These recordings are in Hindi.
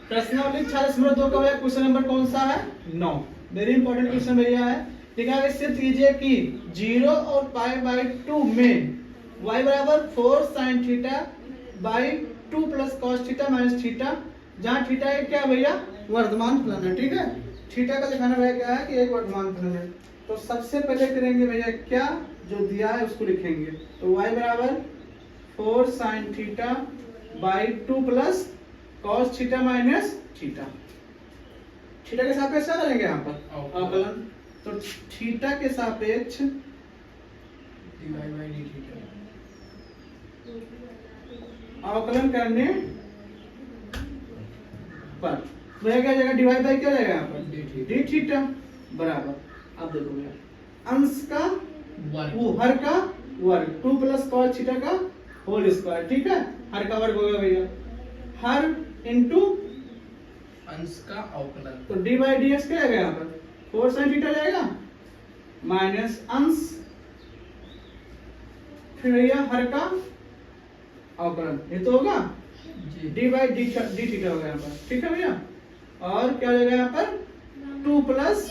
प्रश्नावली 46 का क्वेश्चन नंबर कौन सा है? 9। वेरी इंपॉर्टेंट क्वेश्चन भैया है। ठीक है, सिद्ध कीजिए कि 0 और π/2 में y बराबर 4 sin theta by 2 plus cos theta minus theta, जहाँ थीटा एक क्या भैया वर्धमान फलन है। ठीक है, थीटा का दिखाना भैया क्या है कि एक वर्धमान फलन है। तो सबसे पहले करेंगे भैया क्या, जो दिया है उसको लिखेंगे। तो y बराबर 4 sin theta by 2 plus cos theta minus theta. Theta के सापेक्ष क्या करेंगे यहाँ पर अवकलन। तो थीटा के सापेक्ष अवकलन करने पर वह क्या जाएगा, डिवाइड बाई क्या जाएगा यहाँ पर डी थीटा बराबर। अब देखो भैया अंश का हर का वर्ग 2 प्लस cos थीटा का होल स्क्वायर। ठीक है, हर का वर्ग होगा भैया, हर इनटू अंश का अवकलन। तो डी बाई डी एक्स क्या आएगा यहाँ पर 4 sin थीटा जाएगा माइनस अंश फिर भैया हर का अवकलन, ये तो होगा डी बाई डी थीटा होगा यहाँ पर। ठीक है भैया, और क्या हो जाएगा यहाँ पर 2 प्लस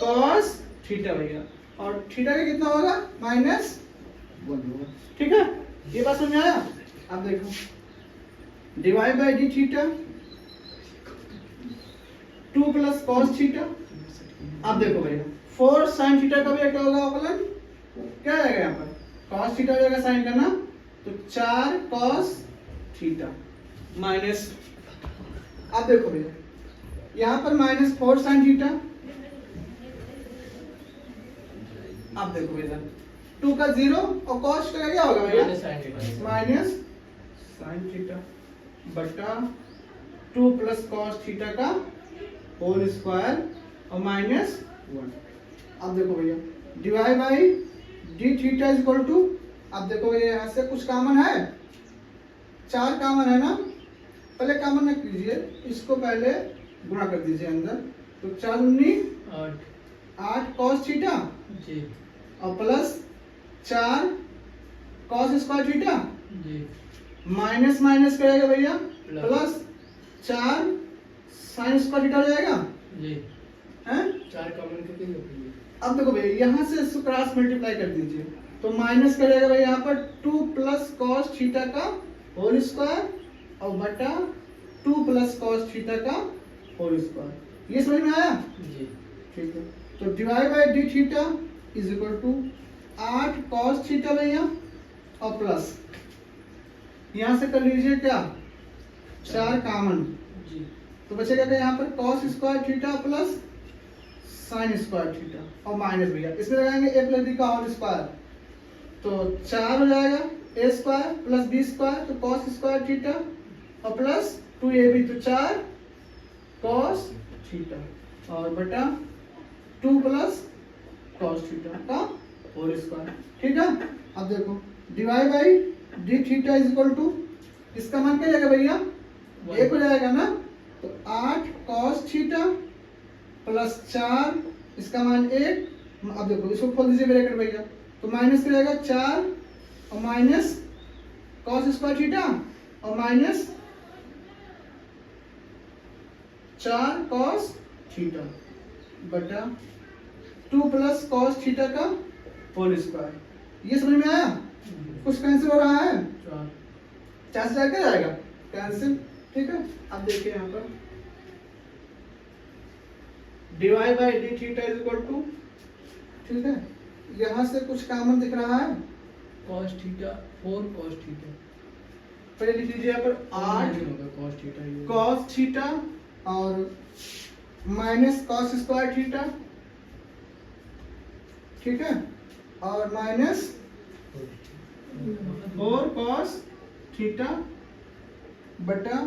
cos थीटा भैया, और थीटा का कितना होगा माइनस 1 होगा। ठीक है, ये बात समझ में आया। अब देखो divide by d theta 2 plus cos theta. अब देखो भैया 4 sin थीटा का भी क्या होगा अवकलन, क्या आएगा यहाँ पर cos थीटा हो जाएगा sin का ना, तो 4 cos थीटा माइनस। अब देखो भैया यहाँ पर माइनस 4 sin थीटा। अब देखो भैया 2 का 0 और cos का क्या होगा भैया माइनस sin थीटा बटा 2 प्लस cos थीटा का होल स्क्वायर और माइनस 1। अब देखो भैया divide by d theta is equal to, अब देखो भैया यहाँ से कुछ कॉमन है, 4 कॉमन है ना, पहले कॉमन न कीजिए, इसको पहले गुणा कर दीजिए अंदर। तो 4 दूनी 8 cos थीटा और plus 4 cos square theta minus minus करेगा भैया प्लस 4 sin स्क्वायर थीटा हो जाएगा हैं। 4 कॉमन करके अब देखो भैया यहाँ से इसको क्रॉस मल्टीप्लाई कर दीजिए, तो माइनस करेगा भैया यहाँ पर 2 प्लस cos थीटा का होल स्क्वायर और बटा 2 प्लस cos थीटा का होल स्क्वायर। ये समझ में आया जी। ठीक है, तो divide by d theta is equal to 8 cos theta भैया और प्लस यहाँ से कर लीजिए क्या 4 कॉमन, तो बचेगा क्या यहाँ पर cos square theta plus sin square theta और माइनस भैया इसमें लगाएंगे a प्लस b का होल स्क्वायर, तो 4 हो जाएगा a square plus b square, तो cos स्क्वायर थीटा और प्लस 2ab, तो 4 cos थीटा और बटा 2 प्लस cos थीटा का होल स्क्वायर। ठीक है, अब देखो divide by d theta is equal to, इसका मान क्या जाएगा भैया 1 हो जाएगा ना, तो 8 cos थीटा प्लस 4 इसका मान 1। अब देखो इसको खोल दीजिए ब्रैकेट भैया, तो माइनस क्या जाएगा 4 और माइनस cos स्क्वायर थीटा और माइनस 4 cos थीटा बटा 2 प्लस cos थीटा का होल स्क्वायर। ये समझ में आया, कुछ कैंसिल हो रहा है 4 से क्या जाएगा कैंसिल। ठीक है, अब देखिए यहाँ पर divide by d theta is equal to, ठीक है, यहाँ से कुछ कॉमन दिख रहा है cos थीटा 4 cos थीटा, पहले लिख लीजिए यहाँ पर 8 cos थीटा cos थीटा और माइनस cos स्क्वायर थीटा। ठीक है, और माइनस 4 cos थीटा बटा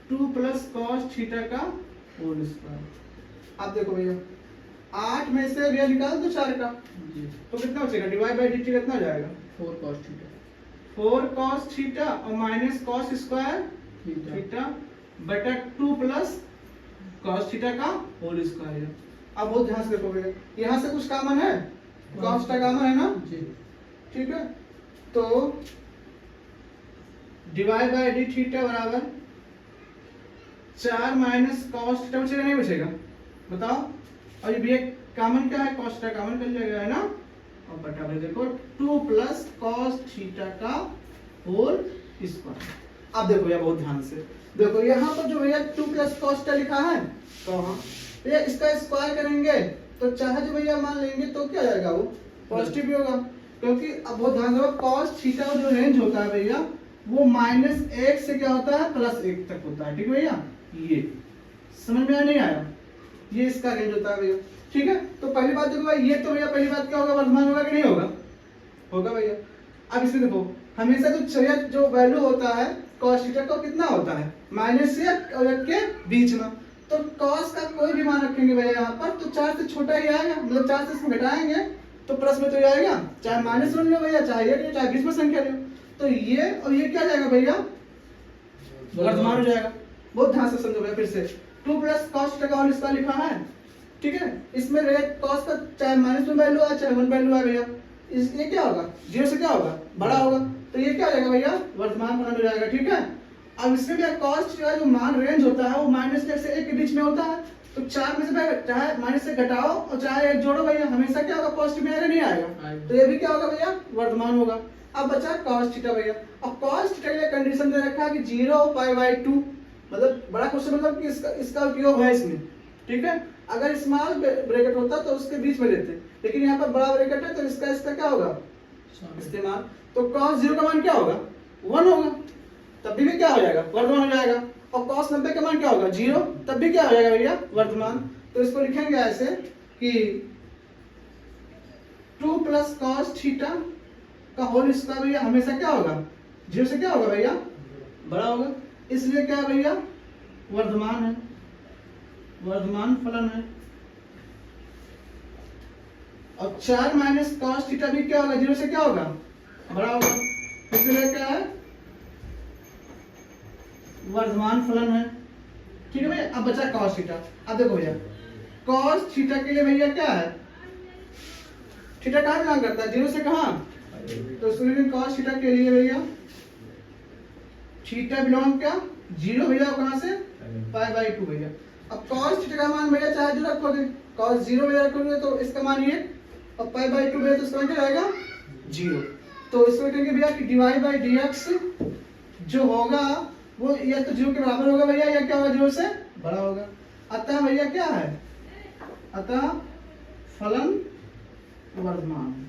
2 प्लस cos थीटा का होल स्क्वायर। अब देखो भैया 8 में से भैया निकाल दो 4 का, तो कितना बचेगा डिवाइड बाई डी थीटा कितना हो जाएगा 4 cos थीटा 4 cos थीटा और माइनस cos स्क्वायर थीटा बटा 2 प्लस cos थीटा का होल स्क्वायर। अब बहुत ध्यान से देखो भैया यहाँ से कुछ कॉमन है, cos का कॉमन है ना जी। ठीक है, तो डिवाइड बाय डी थीटा बराबर 4 माइनस कॉस थीटा बचेगा नहीं बचेगा बताओ। और ये भी एक कॉमन क्या है कॉस थीटा कॉमन कर लिया गया है ना और बटा में देखो 2 प्लस कॉस थीटा का होल स्क्वायर। अब देखो ये बहुत ध्यान से देखो यहाँ पर जो भैया 2 प्लस कॉस थीटा लिखा है तो हाँ भैया इसका स्क्वायर करेंगे तो चाहे जो भैया मान लेंगे तो क्या जाएगा वो पॉजिटिव भी होगा क्योंकि अब बहुत ध्यान दो कॉस थीटा जो रेंज होता है भैया वो -1 से क्या होता है +1 तक होता है ठीक है भैया। ये समझ में आया नहीं आया ये इसका रेंज होता है भैया ठीक है। तो पहली बात देखो भाई ये तो भैया पहली बात क्या होगा वर्तमान होगा कि नहीं होगा होगा भैया। अब इसमें देखो हमेशा जो वैल्यू होता है cos थीटा का कितना होता है माइनस से और 1 के बीच में। तो cos का कोई भी मान रखेंगे भैया यहाँ पर तो 4 से छोटा ही आएगा मतलब 4 से इसमें घटाएंगे तो प्लस में तो आएगा चाहे माइनस वन लो भैया चाहे ये चाहे बीच में संख्या लो तो ये और ये क्या जाएगा भैया वर्तमान हो जाएगा। बहुत ध्यान से समझो भैया फिर से 2 प्लस cos थीटा का होल स्क्वायर लिखा है ठीक है। इसमें cos का चाहे माइनस में वैल्यू आए चाहे वन वैल्यू आए भैया ये क्या होगा 0 से क्या होगा बड़ा होगा तो ये क्या हो जाएगा भैया वर्तमान फलन हो जाएगा ठीक है। अब इसमें भी cos का जो मान रेंज होता है वो -1 से 1 के बीच में होता है तो 4 में से चाहे माइनस से घटाओ और चाहे 1 जोड़ो भैया हमेशा क्या होगा पॉजिटिव में आएगा नहीं आएगा तो ये भी क्या होगा भैया वर्तमान होगा। अब बचा cos थीटा भैया अब cos थीटा के लिए कंडीशन दे रखा है कि 0 π/2 मतलब बड़ा क्वेश्चन मतलब कि इसका उपयोग है इसमें ठीक है। अगर स्मॉल ब्रैकेट होता तो उसके बीच में लेते लेकिन यहाँ पर बड़ा ब्रैकेट है तो इसका क्या होगा इस्तेमाल तो cos 0 का मान क्या होगा 1 होगा तब भी क्या हो जाएगा वर्तमान हो जाएगा। और cos 90 का मान क्या होगा 0 तब भी क्या हो जाएगा भैया वर्तमान। तो इसको लिखेंगे ऐसे कि 2 प्लस cos थीटा का होल स्क्वायर भैया हमेशा क्या होगा 0 से क्या होगा भैया बड़ा होगा इसलिए क्या भैया वर्तमान है वर्तमान फलन है। और 4 माइनस cos थीटा भी क्या होगा 0 से क्या होगा बड़ा होगा इसलिए क्या है वर्तमान फलन है ठीक है भैया। अब बचा cos थीटा अब देखो भैया cos थीटा के लिए भैया क्या है थीटा कहाँ बिलोंग करता है 0 से कहाँ तो इसलिए cos थीटा के लिए भैया थीटा बिलोंग क्या 0 भैया कहाँ से π/2 भैया। अब cos थीटा का मान भैया चाहे जो रखोगे cos 0 भैया रखोगे तो इसका मान ये और π/2 भैया तो इसका मान क्या आएगा 0। तो इसको लिखेंगे भैया कि डिवाइड बाय dx जो होगा वो या तो 0 के बराबर होगा भैया या क्या होगा 0 से बड़ा होगा। अतः भैया क्या है अतः फलन वर्तमान है।